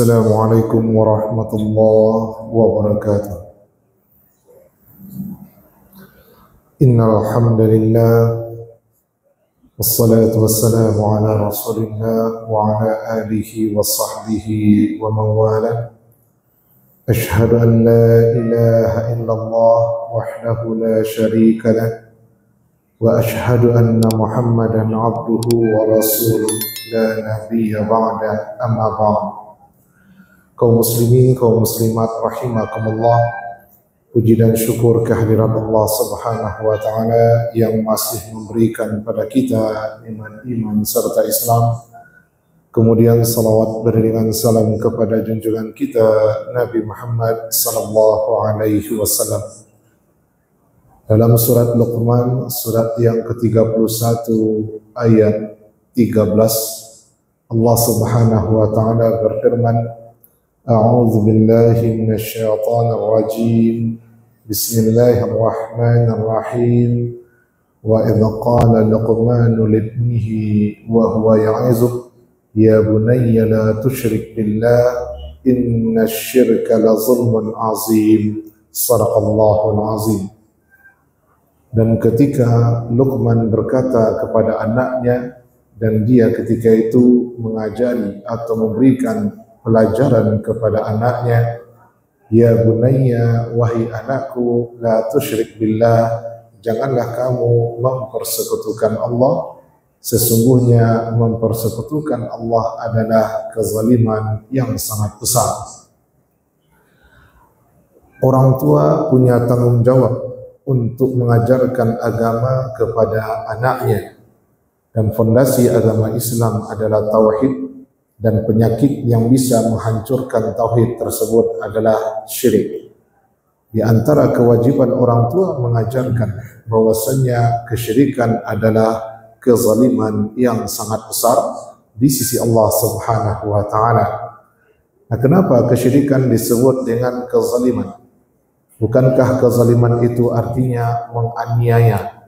السلام عليكم ورحمة الله وبركاته. إن الحمد لله والصلاة والسلام على رسول الله وعلى آله وصحبه ومن والاه. أشهد أن لا إله إلا الله وحده لا شريك له وأشهد أن محمدا عبده ورسوله لا نبي بعده أما بعد. Kaum muslimin, kaum muslimat rahimakumullah, puji dan syukur kehadirat Allah Subhanahu wa taala yang masih memberikan pada kita iman serta Islam. Kemudian salawat beriringan salam kepada junjungan kita Nabi Muhammad sallallahu alaihi wasallam. Dalam surat Luqman, surat yang ke-31 ayat 13, Allah Subhanahu wa taala berfirman, A'udzu billahi minasyaitonir rajim. Bismillahirrahmanirrahim. Wa idza qala Luqmanu libnihi wa huwa ya'izuhu ya bunayya la tusyrik billah innasyirka la zulmun azim. Shadaqallahul azim. Dan ketika Luqman berkata kepada anaknya, dan dia ketika itu mengajari atau memberikan pelajaran kepada anaknya, ya bunayya, wahai anakku, la tusyrik billah, janganlah kamu mempersekutukan Allah. Sesungguhnya mempersekutukan Allah adalah kezaliman yang sangat besar. Orang tua punya tanggung jawab untuk mengajarkan agama kepada anaknya, dan fondasi agama Islam adalah tauhid. Dan penyakit yang bisa menghancurkan tauhid tersebut adalah syirik. Di antara kewajiban orang tua mengajarkan bahwasanya kesyirikan adalah kezaliman yang sangat besar di sisi Allah Subhanahu wa taala. Nah, kenapa kesyirikan disebut dengan kezaliman? Bukankah kezaliman itu artinya menganiaya?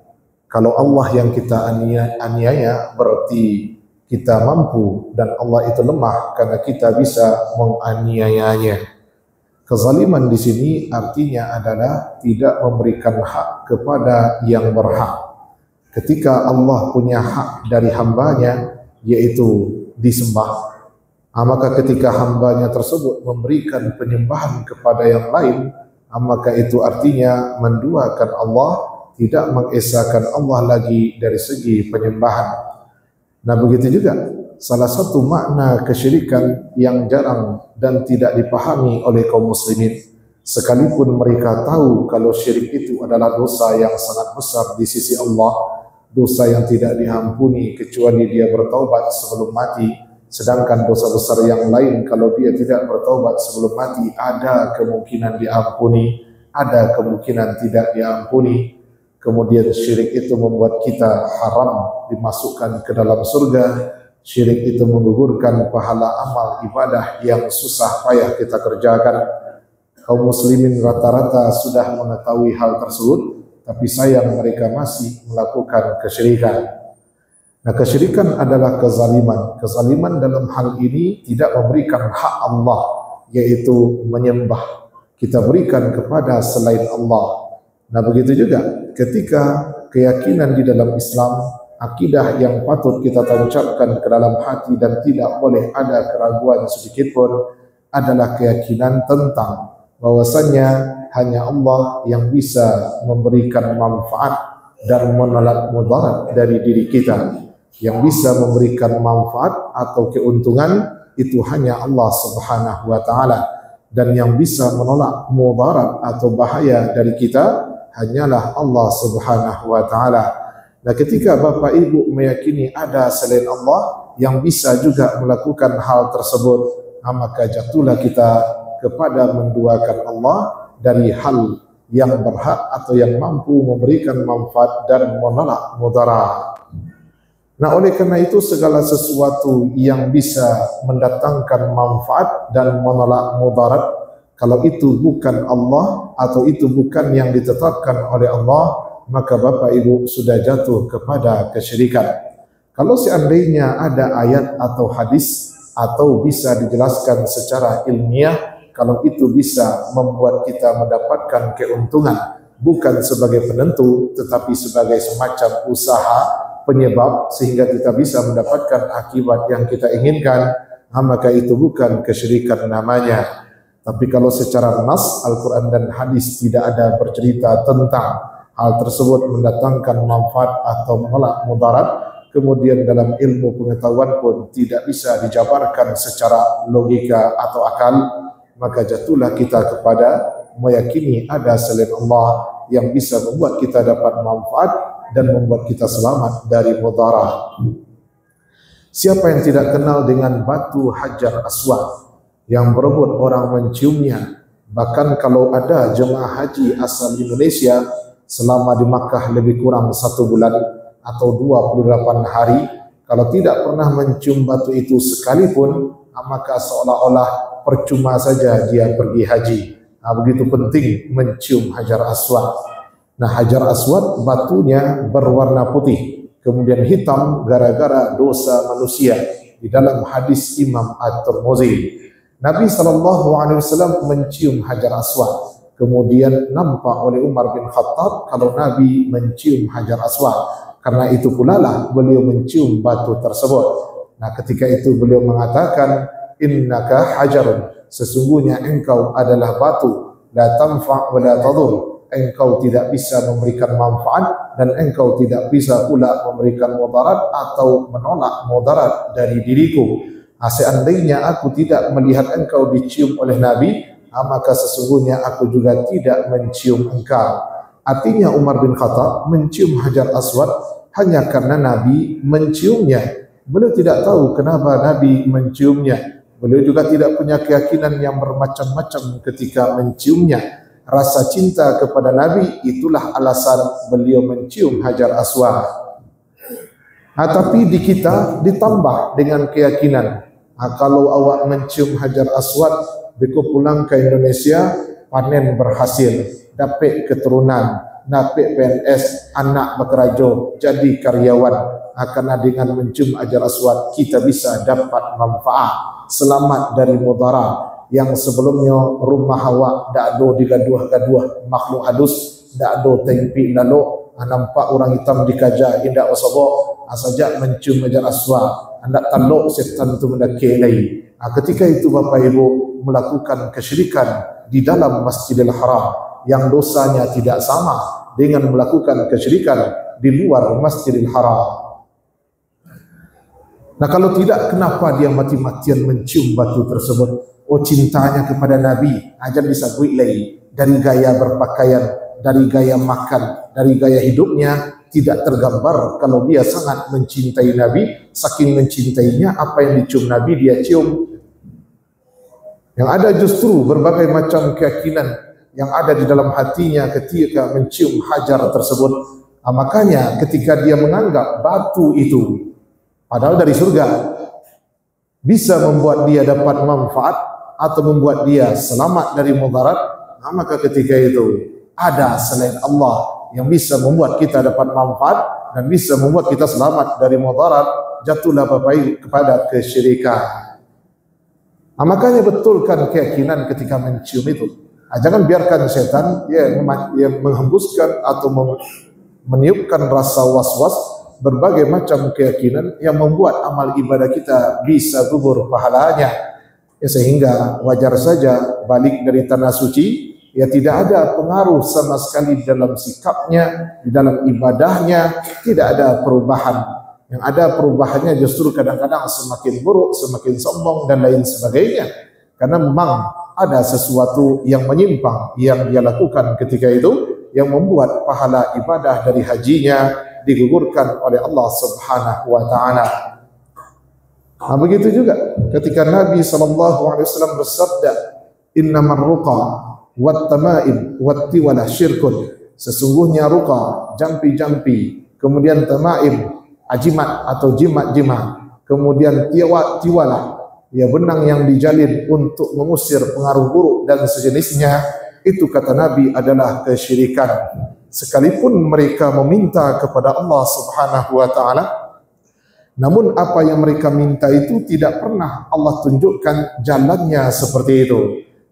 Kalau Allah yang kita aniaya berarti kita mampu dan Allah itu lemah karena kita bisa menganiayanya. Kezaliman di sini artinya adalah tidak memberikan hak kepada yang berhak. Ketika Allah punya hak dari hambanya, yaitu disembah, maka ketika hambanya tersebut memberikan penyembahan kepada yang lain, maka itu artinya menduakan Allah, tidak mengesahkan Allah lagi dari segi penyembahan. Nah, begitu juga salah satu makna kesyirikan yang jarang dan tidak dipahami oleh kaum muslimin, sekalipun mereka tahu kalau syirik itu adalah dosa yang sangat besar di sisi Allah, dosa yang tidak diampuni kecuali dia bertaubat sebelum mati. Sedangkan dosa besar yang lain kalau dia tidak bertaubat sebelum mati ada kemungkinan diampuni, ada kemungkinan tidak diampuni. Kemudian syirik itu membuat kita haram dimasukkan ke dalam surga. Syirik itu menggugurkan pahala amal ibadah yang susah payah kita kerjakan. Kaum muslimin rata-rata sudah mengetahui hal tersebut, tapi sayang mereka masih melakukan kesyirikan. Nah, kesyirikan adalah kezaliman. Kezaliman dalam hal ini tidak memberikan hak Allah, yaitu menyembah. Kita berikan kepada selain Allah. Nah, begitu juga ketika keyakinan di dalam Islam, akidah yang patut kita tancapkan ke dalam hati dan tidak boleh ada keraguan sedikit pun adalah keyakinan tentang bahwasannya hanya Allah yang bisa memberikan manfaat dan menolak mudarat dari diri kita. Yang bisa memberikan manfaat atau keuntungan itu hanya Allah Subhanahu wa taala, dan yang bisa menolak mudarat atau bahaya dari kita hanyalah Allah Subhanahu wa taala. Nah, ketika Bapak Ibu meyakini ada selain Allah yang bisa juga melakukan hal tersebut, maka jatuhlah kita kepada menduakan Allah dari hal yang berhak atau yang mampu memberikan manfaat dan menolak mudarat. Nah, oleh karena itu segala sesuatu yang bisa mendatangkan manfaat dan menolak mudarat, kalau itu bukan Allah atau itu bukan yang ditetapkan oleh Allah, maka Bapak Ibu sudah jatuh kepada kesyirikan. Kalau seandainya ada ayat atau hadis atau bisa dijelaskan secara ilmiah kalau itu bisa membuat kita mendapatkan keuntungan, bukan sebagai penentu tetapi sebagai semacam usaha penyebab sehingga kita bisa mendapatkan akibat yang kita inginkan, maka itu bukan kesyirikan namanya. Tapi kalau secara nas Al-Quran dan hadis tidak ada bercerita tentang hal tersebut mendatangkan manfaat atau menolak mudarat, kemudian dalam ilmu pengetahuan pun tidak bisa dijabarkan secara logika atau akal, maka jatuhlah kita kepada meyakini ada selain Allah yang bisa membuat kita dapat manfaat dan membuat kita selamat dari mudarat. Siapa yang tidak kenal dengan batu Hajar Aswad yang berebut orang menciumnya? Bahkan kalau ada jemaah haji asal Indonesia selama di Makkah lebih kurang 1 bulan atau 28 hari, kalau tidak pernah mencium batu itu sekalipun, maka seolah-olah percuma saja dia pergi haji. Begitu penting mencium Hajar Aswad. Nah, Hajar Aswad batunya berwarna putih, kemudian hitam gara-gara dosa manusia. Di dalam hadis Imam At-Tirmidzi, Nabi SAW mencium Hajar Aswad. Kemudian nampak oleh Umar bin Khattab kalau Nabi mencium Hajar Aswad. Karena itu pula lah beliau mencium batu tersebut. Nah, ketika itu beliau mengatakan, innaka hajarun, sesungguhnya engkau adalah batu, la tanfa' wa la tadur, engkau tidak bisa memberikan manfaat dan engkau tidak bisa pula memberikan mudarat atau menolak mudarat dari diriku. Seandainya aku tidak melihat engkau dicium oleh Nabi, maka sesungguhnya aku juga tidak mencium engkau. Artinya Umar bin Khattab mencium Hajar Aswad hanya karena Nabi menciumnya. Beliau tidak tahu kenapa Nabi menciumnya. Beliau juga tidak punya keyakinan yang bermacam-macam ketika menciumnya. Rasa cinta kepada Nabi itulah alasan beliau mencium Hajar Aswad. Tapi di kita ditambah dengan keyakinan, kalau awak mencium Hajar Aswad, beku pulang ke Indonesia, panen berhasil, dapat keturunan, dapat PNS, anak bekerja, jadi karyawan. Karena dengan mencium Hajar Aswad kita bisa dapat manfaat, selamat dari mudarat. Yang sebelumnya rumah awak dak ada digaduh-gaduh makhluk halus, dak ada tempi lalu nampak orang hitam dikaja indak wasabok, saja mencium Hajar Aswad anda tanduk setan itu mendakelai. Ketika itu Bapak Ibu melakukan kesyirikan di dalam Masjidil Haram yang dosanya tidak sama dengan melakukan kesyirikan di luar Masjidil Haram. Nah, kalau tidak, kenapa dia mati-matian mencium batu tersebut? Oh, cintanya kepada Nabi aja bisa builai dari gaya berpakaian, dari gaya makan, dari gaya hidupnya tidak tergambar kalau dia sangat mencintai Nabi. Saking mencintainya, apa yang dicium Nabi dia cium. Yang ada justru berbagai macam keyakinan yang ada di dalam hatinya ketika mencium hajar tersebut. Makanya ketika dia menganggap batu itu padahal dari surga bisa membuat dia dapat manfaat atau membuat dia selamat dari mudarat, maka ketika itu ada selain Allah yang bisa membuat kita dapat manfaat dan bisa membuat kita selamat dari mudarat, jatuhlah Bapak Ibu kepada kesyirikan. Makanya betulkan keyakinan ketika mencium itu. Jangan biarkan setan yang menghembuskan atau meniupkan rasa was-was berbagai macam keyakinan yang membuat amal ibadah kita bisa gugur pahalanya. Sehingga wajar saja balik dari tanah suci, tidak ada pengaruh sama sekali dalam sikapnya, di dalam ibadahnya, tidak ada perubahan. Yang ada perubahannya justru kadang-kadang semakin buruk, semakin sombong dan lain sebagainya. Karena memang ada sesuatu yang menyimpang yang dia lakukan ketika itu, yang membuat pahala ibadah dari hajinya digugurkan oleh Allah Subhanahu wa taala. Begitu juga ketika Nabi SAW bersabda, "Innamar ruqa wat tamaim wat tiwalah syirkun." Sesungguhnya ruqa, jampi-jampi, kemudian tamaim, ajimat atau jimat-jimat, kemudian tiwalah, benang yang dijalin untuk mengusir pengaruh buruk dan sejenisnya, itu kata Nabi adalah kesyirikan. Sekalipun mereka meminta kepada Allah Subhanahu wa taala, Namun apa yang mereka minta itu tidak pernah Allah tunjukkan jalannya seperti itu.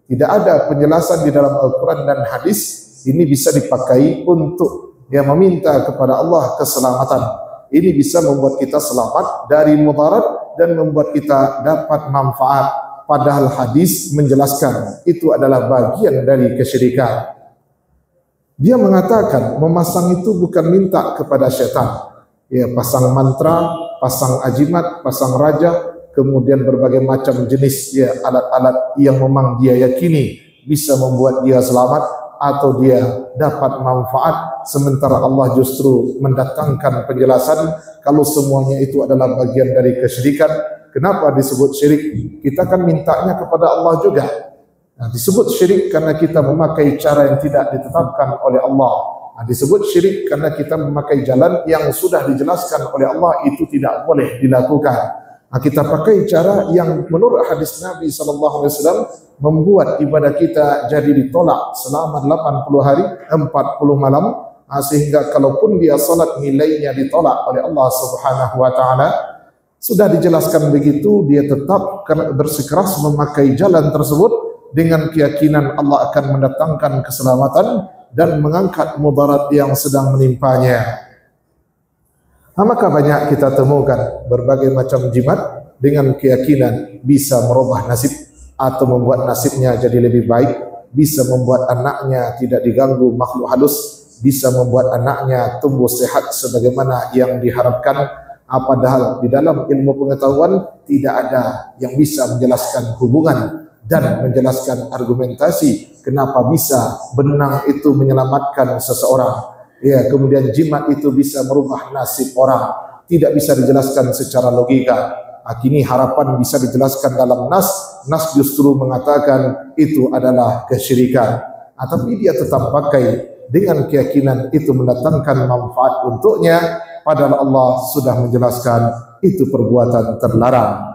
Tidak ada penjelasan di dalam Al-Quran dan hadis ini bisa dipakai untuk meminta kepada Allah keselamatan. Ini bisa membuat kita selamat dari mudarat dan membuat kita dapat manfaat. Padahal hadis menjelaskan itu adalah bagian dari kesyirikan. Dia mengatakan memasang itu bukan minta kepada syaitan. Pasang mantra, pasang ajimat, pasang raja, kemudian berbagai macam jenis alat-alat yang memang dia yakini bisa membuat dia selamat atau dia dapat manfaat, sementara Allah justru mendatangkan penjelasan kalau semuanya itu adalah bagian dari kesyirikan. Kenapa disebut syirik? Kita kan mintanya kepada Allah juga. Disebut syirik karena kita memakai cara yang tidak ditetapkan oleh Allah. Disebut syirik karena kita memakai jalan yang sudah dijelaskan oleh Allah itu tidak boleh dilakukan. Kita pakai cara yang menurut hadis Nabi SAW membuat ibadah kita jadi ditolak selama 80 hari, 40 malam, sehingga kalaupun dia salat nilainya ditolak oleh Allah Subhanahu wa taala. Sudah dijelaskan begitu, dia tetap bersikeras memakai jalan tersebut dengan keyakinan Allah akan mendatangkan keselamatan dan mengangkat mudarat yang sedang menimpanya. Maka banyak kita temukan berbagai macam jimat dengan keyakinan bisa merubah nasib atau membuat nasibnya jadi lebih baik, bisa membuat anaknya tidak diganggu makhluk halus, bisa membuat anaknya tumbuh sehat sebagaimana yang diharapkan. Padahal di dalam ilmu pengetahuan tidak ada yang bisa menjelaskan hubungan dan menjelaskan argumentasi kenapa bisa benang itu menyelamatkan seseorang. Kemudian jimat itu bisa merubah nasib orang. Tidak bisa dijelaskan secara logika. Kini harapan bisa dijelaskan dalam nas. Nas justru mengatakan itu adalah kesyirikan. Tapi dia tetap pakai dengan keyakinan itu mendatangkan manfaat untuknya. Padahal Allah sudah menjelaskan itu perbuatan terlarang.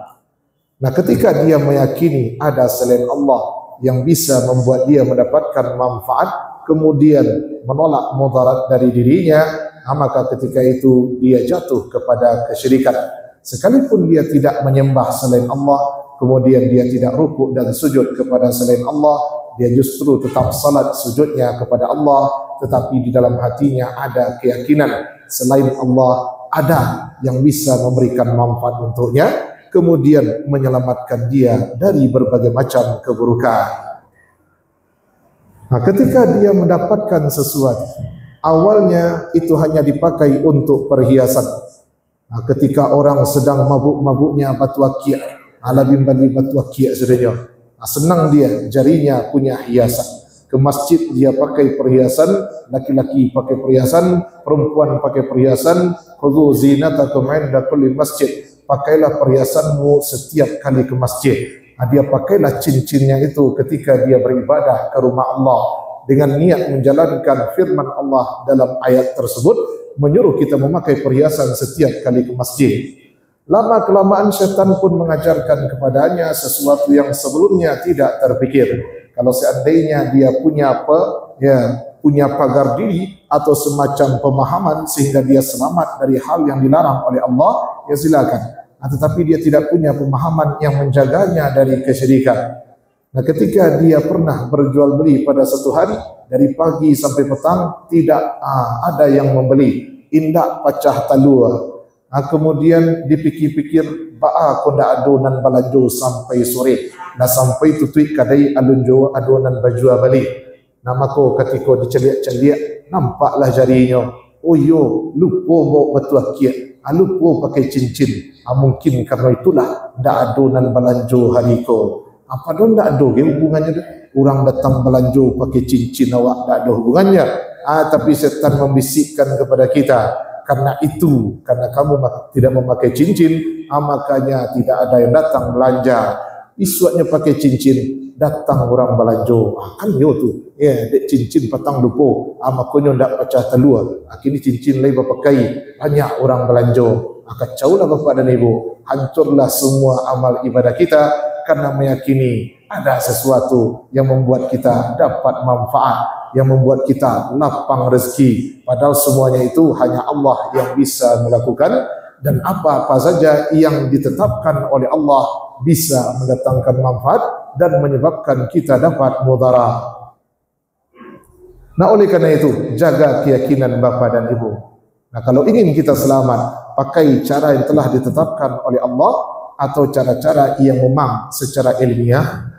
Ketika dia meyakini ada selain Allah yang bisa membuat dia mendapatkan manfaat, kemudian menolak mudarat dari dirinya, maka ketika itu dia jatuh kepada kesyirikan. Sekalipun dia tidak menyembah selain Allah, kemudian dia tidak rukuk dan sujud kepada selain Allah, dia justru tetap salat sujudnya kepada Allah, tetapi di dalam hatinya ada keyakinan selain Allah ada yang bisa memberikan manfaat untuknya, kemudian menyelamatkan dia dari berbagai macam keburukan. Ketika dia mendapatkan sesuatu, awalnya itu hanya dipakai untuk perhiasan. Ketika orang sedang mabuk-mabuknya batu akik, alabim bagi batu akik sebenarnya, senang dia jarinya punya hiasan. Ke masjid dia pakai perhiasan, laki-laki pakai perhiasan, perempuan pakai perhiasan. Khudhu zinatakum 'inda kulli masjid. Pakailah perhiasanmu setiap kali ke masjid. Dia pakailah cincinnya itu ketika dia beribadah ke rumah Allah dengan niat menjalankan firman Allah dalam ayat tersebut menyuruh kita memakai perhiasan setiap kali ke masjid. Lama kelamaan syaitan pun mengajarkan kepadanya sesuatu yang sebelumnya tidak terpikir. Kalau seandainya dia punya punya pagar diri atau semacam pemahaman sehingga dia selamat dari hal yang dilarang oleh Allah, ya silakan. Tetapi dia tidak punya pemahaman yang menjaganya dari kesyirikan. Ketika dia pernah berjual beli pada satu hari dari pagi sampai petang tidak ada yang membeli, indak pecah talua. Kemudian dipikir-pikir ba'a konda adonan balanjo sampai sore. Sampai tutui kadai alunjo adonan bajua balik. Namako ketika diceliak-celiak nampaklah jarinya. Oh yo, lupa bawa batu akik, lupa pakai cincin. Mungkin karena itulah ndak adonan balanjo hari ko. Apa don ndak ada hubungannya tu? Orang datang belanjo pakai cincin awak ndak ada hubungannya. Tapi setan membisikkan kepada kita, karena kamu tidak memakai cincin, makanya tidak ada yang datang belanja. Isuatnya pakai cincin, datang orang belanjo. Kan yo tu, dek cincin patang lupo, makanya ndak pecah telur. Kini cincin lain berpakai, banyak orang belanjo. Kacaulah Bapak dan Ibu, hancurlah semua amal ibadah kita karena meyakini ada sesuatu yang membuat kita dapat manfaat, yang membuat kita lapang rezeki. Padahal semuanya itu hanya Allah yang bisa melakukan. dan apa-apa saja yang ditetapkan oleh Allah bisa mendatangkan manfaat dan menyebabkan kita dapat mudarat. Nah, oleh karena itu, jaga keyakinan Bapak dan Ibu. Nah, kalau ingin kita selamat, pakai cara yang telah ditetapkan oleh Allah atau cara-cara yang memang secara ilmiah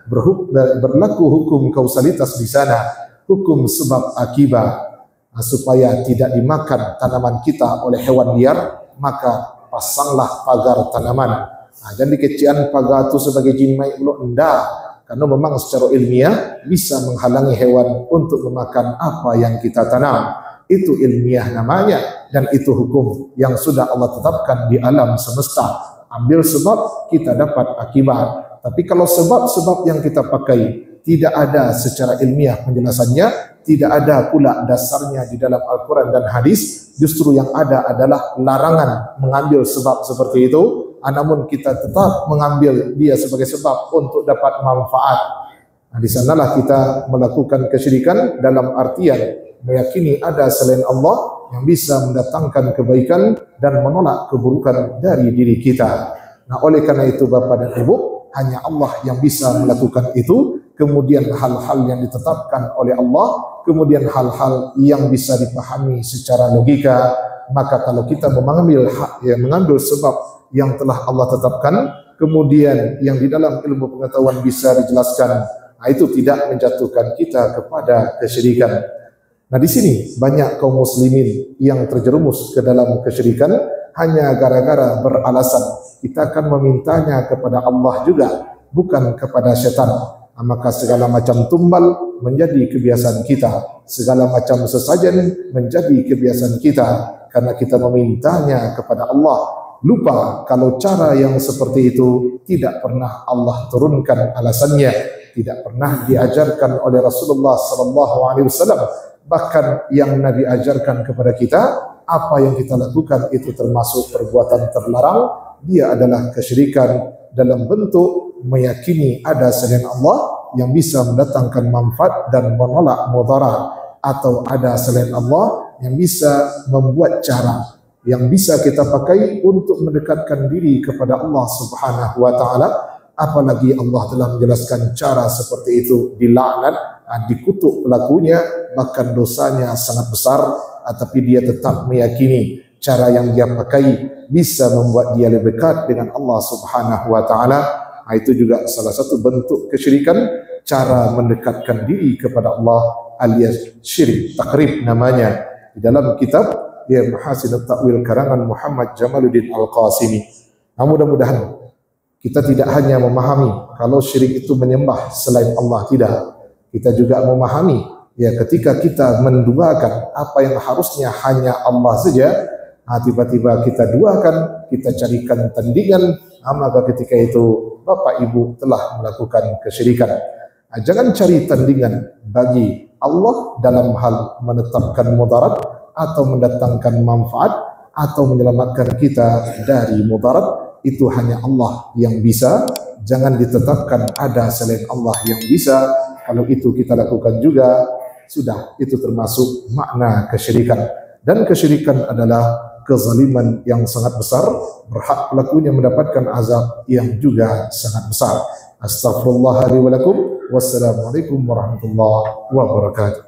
berlaku hukum kausalitas di sana, hukum sebab akibat. Nah, supaya tidak dimakan tanaman kita oleh hewan liar, maka pasanglah pagar tanaman. Nah, dan dikecian pagar itu sebagai jinmai belum endah. Karena memang secara ilmiah bisa menghalangi hewan untuk memakan apa yang kita tanam. Itu ilmiah namanya, dan itu hukum yang sudah Allah tetapkan di alam semesta. Ambil sebab, kita dapat akibat. Tapi kalau sebab-sebab yang kita pakai tidak ada secara ilmiah penjelasannya, tidak ada pula dasarnya di dalam Al-Quran dan hadis, justru yang ada adalah larangan mengambil sebab seperti itu. Namun kita tetap mengambil dia sebagai sebab untuk dapat manfaat. Nah, di sanalah kita melakukan kesyirikan dalam artian meyakini ada selain Allah yang bisa mendatangkan kebaikan dan menolak keburukan dari diri kita. Nah, oleh karena itu Bapak dan Ibu, hanya Allah yang bisa melakukan itu. Kemudian hal-hal yang ditetapkan oleh Allah, kemudian hal-hal yang bisa dipahami secara logika. Maka kalau kita mengambil sebab yang telah Allah tetapkan, kemudian yang di dalam ilmu pengetahuan bisa dijelaskan, nah itu tidak menjatuhkan kita kepada kesyirikan. Nah, di sini banyak kaum muslimin yang terjerumus ke dalam kesyirikan hanya gara-gara beralasan kita akan memintanya kepada Allah juga, bukan kepada syaitan. Nah, maka segala macam tumbal menjadi kebiasaan kita, segala macam sesajen menjadi kebiasaan kita, karena kita memintanya kepada Allah. Lupa kalau cara yang seperti itu tidak pernah Allah turunkan alasannya, tidak pernah diajarkan oleh Rasulullah SAW. Bahkan yang Nabi ajarkan kepada kita, apa yang kita lakukan itu termasuk perbuatan terlarang. Dia adalah kesyirikan dalam bentuk meyakini ada selain Allah yang bisa mendatangkan manfaat dan menolak mudarat, atau ada selain Allah yang bisa membuat cara yang bisa kita pakai untuk mendekatkan diri kepada Allah Subhanahu wa taala. Apalagi Allah telah menjelaskan cara seperti itu dilaknat, dikutuk pelakunya, bahkan dosanya sangat besar, tapi dia tetap meyakini cara yang dia pakai bisa membuat dia lebih dekat dengan Allah Subhanahu wa taala. Itu juga salah satu bentuk kesyirikan, cara mendekatkan diri kepada Allah alias syirik takrib namanya. Di dalam kitab Mahasin At-Ta'wil karangan Muhammad Jamaluddin Al-Qasimi. Nah, mudah-mudahan kita tidak hanya memahami kalau syirik itu menyembah selain Allah, tidak. Kita juga memahami ketika kita menduakan apa yang harusnya hanya Allah saja, tiba-tiba kita duakan, kita carikan tandingan, maka ketika itu Bapak Ibu telah melakukan kesyirikan. Jangan cari tandingan bagi Allah dalam hal menetapkan mudarat atau mendatangkan manfaat atau menyelamatkan kita dari mudarat. Itu hanya Allah yang bisa. Jangan ditetapkan ada selain Allah yang bisa. Kalau itu kita lakukan juga, sudah itu termasuk makna kesyirikan. Dan kesyirikan adalah kezaliman yang sangat besar, berhak pelakunya mendapatkan azab yang juga sangat besar. Astaghfirullah li wa lakum. Wassalamualaikum warahmatullahi wabarakatuh.